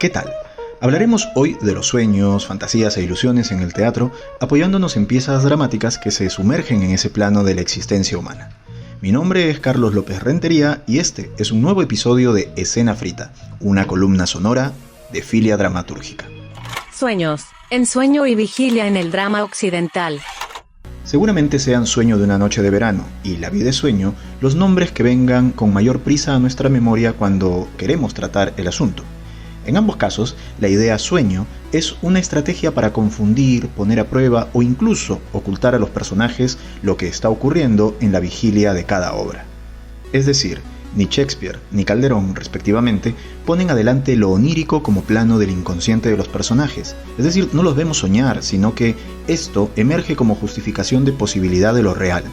¿Qué tal? Hablaremos hoy de los sueños, fantasías e ilusiones en el teatro, apoyándonos en piezas dramáticas que se sumergen en ese plano de la existencia humana. Mi nombre es Carlos López Rentería y este es un nuevo episodio de Escena Frita, una columna sonora de Filia Dramatúrgica. Sueños, ensueño y vigilia en el drama occidental. Seguramente sean Sueño de una noche de verano y La vida es sueño los nombres que vengan con mayor prisa a nuestra memoria cuando queremos tratar el asunto. En ambos casos, la idea sueño es una estrategia para confundir, poner a prueba o incluso ocultar a los personajes lo que está ocurriendo en la vigilia de cada obra. Es decir, ni Shakespeare ni Calderón, respectivamente, ponen adelante lo onírico como plano del inconsciente de los personajes. Es decir, no los vemos soñar, sino que esto emerge como justificación de posibilidad de lo real.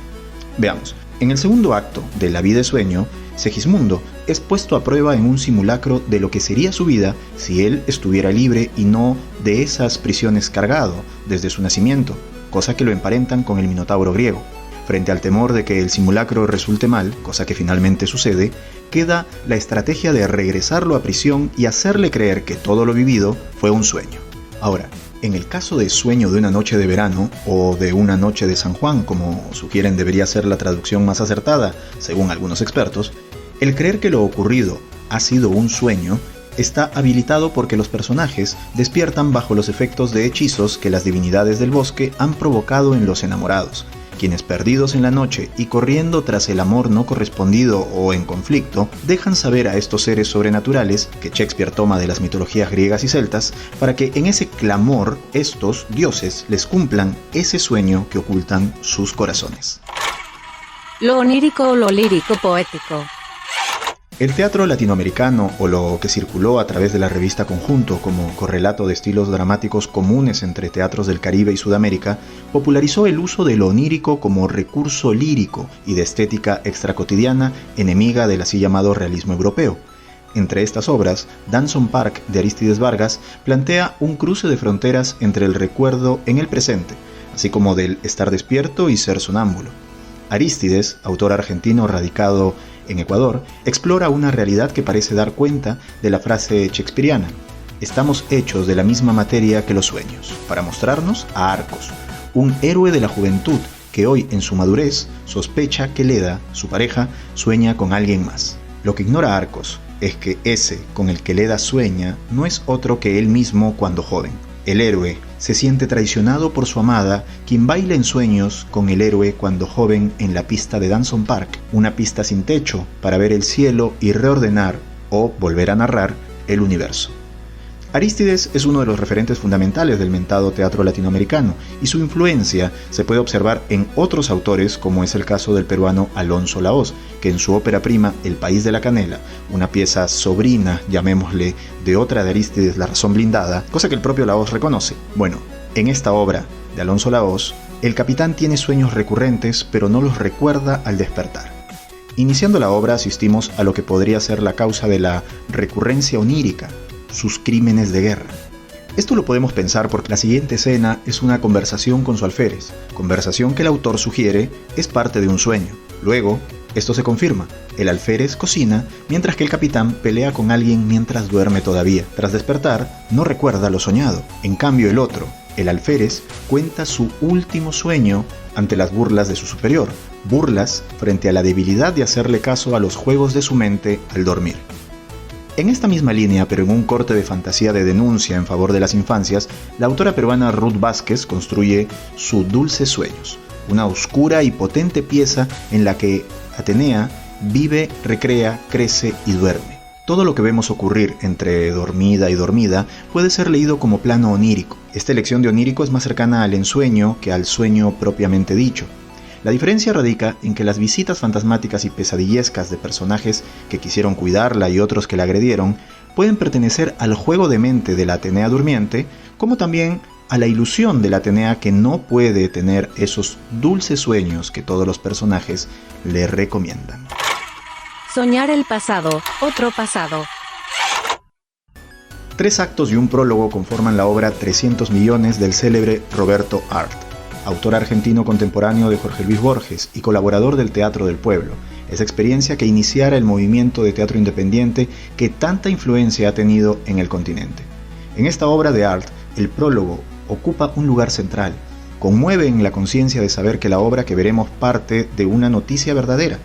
Veamos, en el segundo acto de La vida es sueño, Segismundo es puesto a prueba en un simulacro de lo que sería su vida si él estuviera libre y no de esas prisiones cargado desde su nacimiento, cosa que lo emparentan con el Minotauro griego. Frente al temor de que el simulacro resulte mal, cosa que finalmente sucede, queda la estrategia de regresarlo a prisión y hacerle creer que todo lo vivido fue un sueño. Ahora, en el caso de Sueño de una noche de verano o de Una noche de San Juan, como sugieren debería ser la traducción más acertada, según algunos expertos, el creer que lo ocurrido ha sido un sueño está habilitado porque los personajes despiertan bajo los efectos de hechizos que las divinidades del bosque han provocado en los enamorados, quienes perdidos en la noche y corriendo tras el amor no correspondido o en conflicto, dejan saber a estos seres sobrenaturales, que Shakespeare toma de las mitologías griegas y celtas, para que en ese clamor estos dioses les cumplan ese sueño que ocultan sus corazones. Lo onírico o lo lírico poético. El teatro latinoamericano, o lo que circuló a través de la revista Conjunto como correlato de estilos dramáticos comunes entre teatros del Caribe y Sudamérica, popularizó el uso de lo onírico como recurso lírico y de estética extracotidiana enemiga del así llamado realismo europeo. Entre estas obras, Danson Park de Arístides Vargas plantea un cruce de fronteras entre el recuerdo en el presente, así como del estar despierto y ser sonámbulo. Arístides, autor argentino radicado en Ecuador, explora una realidad que parece dar cuenta de la frase shakespeariana: estamos hechos de la misma materia que los sueños, para mostrarnos a Arcos, un héroe de la juventud que hoy en su madurez sospecha que Leda, su pareja, sueña con alguien más. Lo que ignora Arcos es que ese con el que Leda sueña no es otro que él mismo cuando joven. El héroe se siente traicionado por su amada, quien baila en sueños con el héroe cuando joven en la pista de Danson Park, una pista sin techo para ver el cielo y reordenar o volver a narrar el universo. Arístides es uno de los referentes fundamentales del mentado teatro latinoamericano y su influencia se puede observar en otros autores, como es el caso del peruano Alonso Lahoz, que en su ópera prima El País de la Canela, una pieza sobrina, llamémosle, de otra de Arístides, La razón blindada, cosa que el propio Lahoz reconoce. Bueno, en esta obra de Alonso Lahoz, el capitán tiene sueños recurrentes, pero no los recuerda al despertar. Iniciando la obra asistimos a lo que podría ser la causa de la recurrencia onírica: sus crímenes de guerra. Esto lo podemos pensar porque la siguiente escena es una conversación con su alférez, conversación que el autor sugiere es parte de un sueño. Luego, esto se confirma: el alférez cocina mientras que el capitán pelea con alguien mientras duerme todavía. Tras despertar, no recuerda lo soñado. En cambio, el otro, el alférez, cuenta su último sueño ante las burlas de su superior, burlas frente a la debilidad de hacerle caso a los juegos de su mente al dormir. En esta misma línea, pero en un corte de fantasía de denuncia en favor de las infancias, la autora peruana Ruth Vázquez construye Su Dulces Sueños, una oscura y potente pieza en la que Atenea vive, recrea, crece y duerme. Todo lo que vemos ocurrir entre dormida y dormida puede ser leído como plano onírico. Esta elección de onírico es más cercana al ensueño que al sueño propiamente dicho. La diferencia radica en que las visitas fantasmáticas y pesadillescas de personajes que quisieron cuidarla y otros que la agredieron pueden pertenecer al juego de mente de la Atenea durmiente, como también a la ilusión de la Atenea que no puede tener esos dulces sueños que todos los personajes le recomiendan. Soñar el pasado, otro pasado. 3 actos y un prólogo conforman la obra 300 millones del célebre Roberto Arlt, autor argentino contemporáneo de Jorge Luis Borges y colaborador del Teatro del Pueblo, esa experiencia que iniciara el movimiento de teatro independiente que tanta influencia ha tenido en el continente. En esta obra de Arlt, el prólogo ocupa un lugar central. Conmueve en la conciencia de saber que la obra que veremos parte de una noticia verdadera,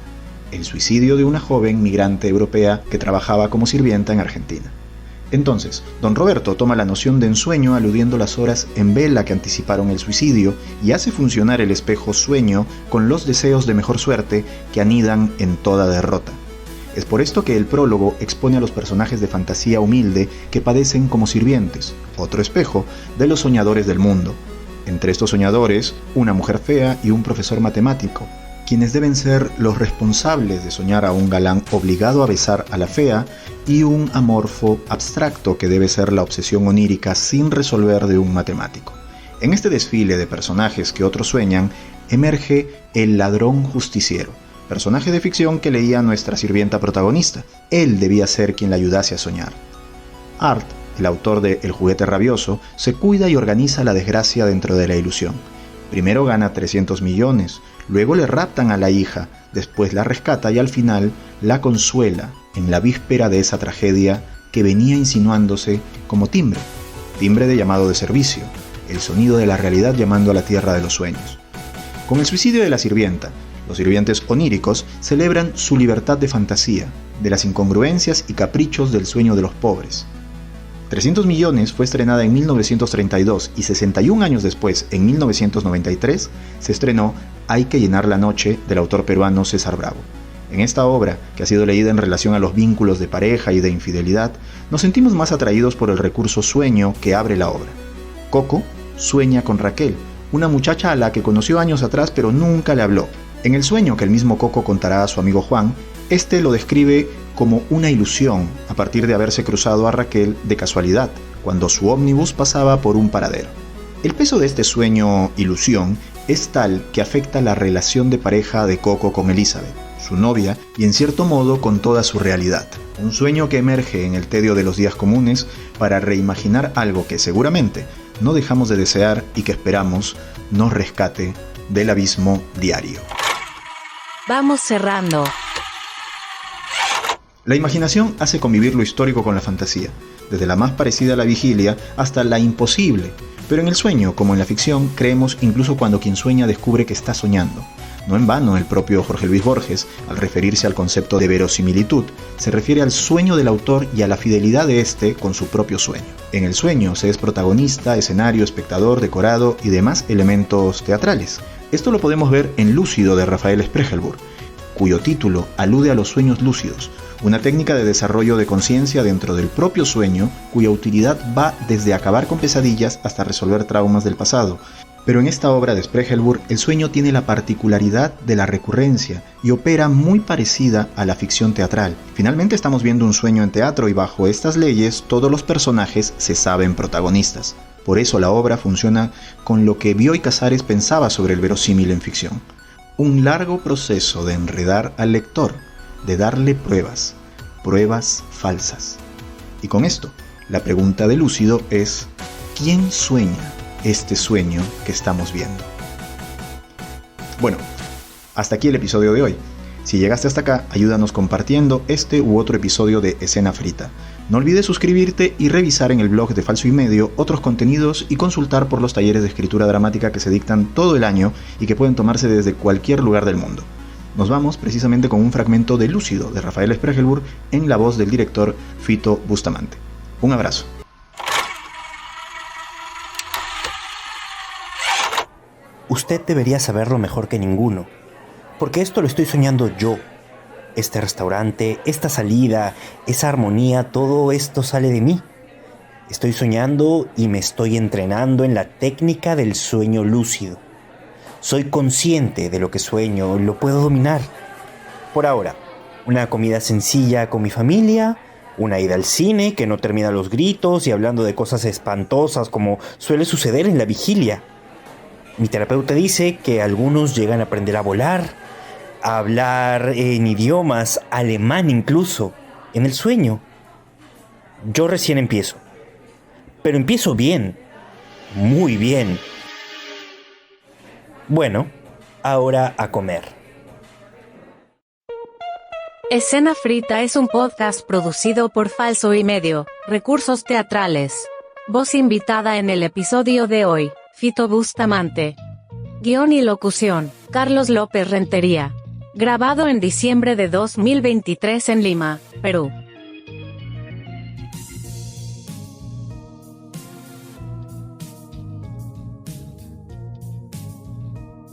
el suicidio de una joven migrante europea que trabajaba como sirvienta en Argentina. Entonces, don Roberto toma la noción de ensueño aludiendo las horas en vela que anticiparon el suicidio y hace funcionar el espejo sueño con los deseos de mejor suerte que anidan en toda derrota. Es por esto que el prólogo expone a los personajes de fantasía humilde que padecen como sirvientes, otro espejo de los soñadores del mundo. Entre estos soñadores, una mujer fea y un profesor matemático, quienes deben ser los responsables de soñar a un galán obligado a besar a la fea y un amorfo abstracto que debe ser la obsesión onírica sin resolver de un matemático. En este desfile de personajes que otros sueñan, emerge el ladrón justiciero, personaje de ficción que leía nuestra sirvienta protagonista. Él debía ser quien la ayudase a soñar. Arlt, el autor de El juguete rabioso, se cuida y organiza la desgracia dentro de la ilusión. Primero gana 300 millones, luego le raptan a la hija, después la rescata y al final la consuela en la víspera de esa tragedia que venía insinuándose como timbre de llamado de servicio, el sonido de la realidad llamando a la tierra de los sueños. Con el suicidio de la sirvienta, los sirvientes oníricos celebran su libertad de fantasía, de las incongruencias y caprichos del sueño de los pobres. 300 millones fue estrenada en 1932 y 61 años después, en 1993, se estrenó Hay que llenar la noche del autor peruano César Bravo. En esta obra, que ha sido leída en relación a los vínculos de pareja y de infidelidad, nos sentimos más atraídos por el recurso sueño que abre la obra. Coco sueña con Raquel, una muchacha a la que conoció años atrás pero nunca le habló. En el sueño que el mismo Coco contará a su amigo Juan, este lo describe como una ilusión a partir de haberse cruzado a Raquel de casualidad, cuando su ómnibus pasaba por un paradero. El peso de este sueño-ilusión es tal que afecta la relación de pareja de Coco con Elizabeth, su novia, y en cierto modo con toda su realidad. Un sueño que emerge en el tedio de los días comunes para reimaginar algo que seguramente no dejamos de desear y que esperamos nos rescate del abismo diario. Vamos cerrando. La imaginación hace convivir lo histórico con la fantasía, desde la más parecida a la vigilia hasta la imposible. Pero en el sueño, como en la ficción, creemos incluso cuando quien sueña descubre que está soñando. No en vano el propio Jorge Luis Borges, al referirse al concepto de verosimilitud, se refiere al sueño del autor y a la fidelidad de éste con su propio sueño. En el sueño se es protagonista, escenario, espectador, decorado y demás elementos teatrales. Esto lo podemos ver en Lúcido de Rafael Sprechelburg, cuyo título alude a los sueños lúcidos, una técnica de desarrollo de conciencia dentro del propio sueño cuya utilidad va desde acabar con pesadillas hasta resolver traumas del pasado. Pero en esta obra de Sprechelburg el sueño tiene la particularidad de la recurrencia y opera muy parecida a la ficción teatral. Finalmente estamos viendo un sueño en teatro y bajo estas leyes todos los personajes se saben protagonistas. Por eso la obra funciona con lo que Bioy Casares pensaba sobre el verosímil en ficción. Un largo proceso de enredar al lector, de darle pruebas falsas. Y con esto, la pregunta de Lúcido es: ¿quién sueña este sueño que estamos viendo? Bueno, hasta aquí el episodio de hoy. Si llegaste hasta acá, ayúdanos compartiendo este u otro episodio de Escena Frita. No olvides suscribirte y revisar en el blog de Falso y Medio otros contenidos y consultar por los talleres de escritura dramática que se dictan todo el año y que pueden tomarse desde cualquier lugar del mundo. Nos vamos precisamente con un fragmento de Lúcido de Rafael Sprechelburg en la voz del director Fito Bustamante. Un abrazo. Usted debería saberlo mejor que ninguno, porque esto lo estoy soñando yo. Este restaurante, esta salida, esa armonía, todo esto sale de mí. Estoy soñando y me estoy entrenando en la técnica del sueño lúcido. Soy consciente de lo que sueño, lo puedo dominar. Por ahora, una comida sencilla con mi familia, una ida al cine que no termina los gritos y hablando de cosas espantosas como suele suceder en la vigilia. Mi terapeuta dice que algunos llegan a aprender a volar, a hablar en idiomas, alemán incluso, en el sueño. Yo recién empiezo, pero empiezo bien, muy bien. Bueno, ahora a comer. Escena Frita es un podcast producido por Falso y Medio, Recursos Teatrales. Voz invitada en el episodio de hoy, Fito Bustamante. Guión y locución, Carlos López Rentería. Grabado en diciembre de 2023 en Lima, Perú.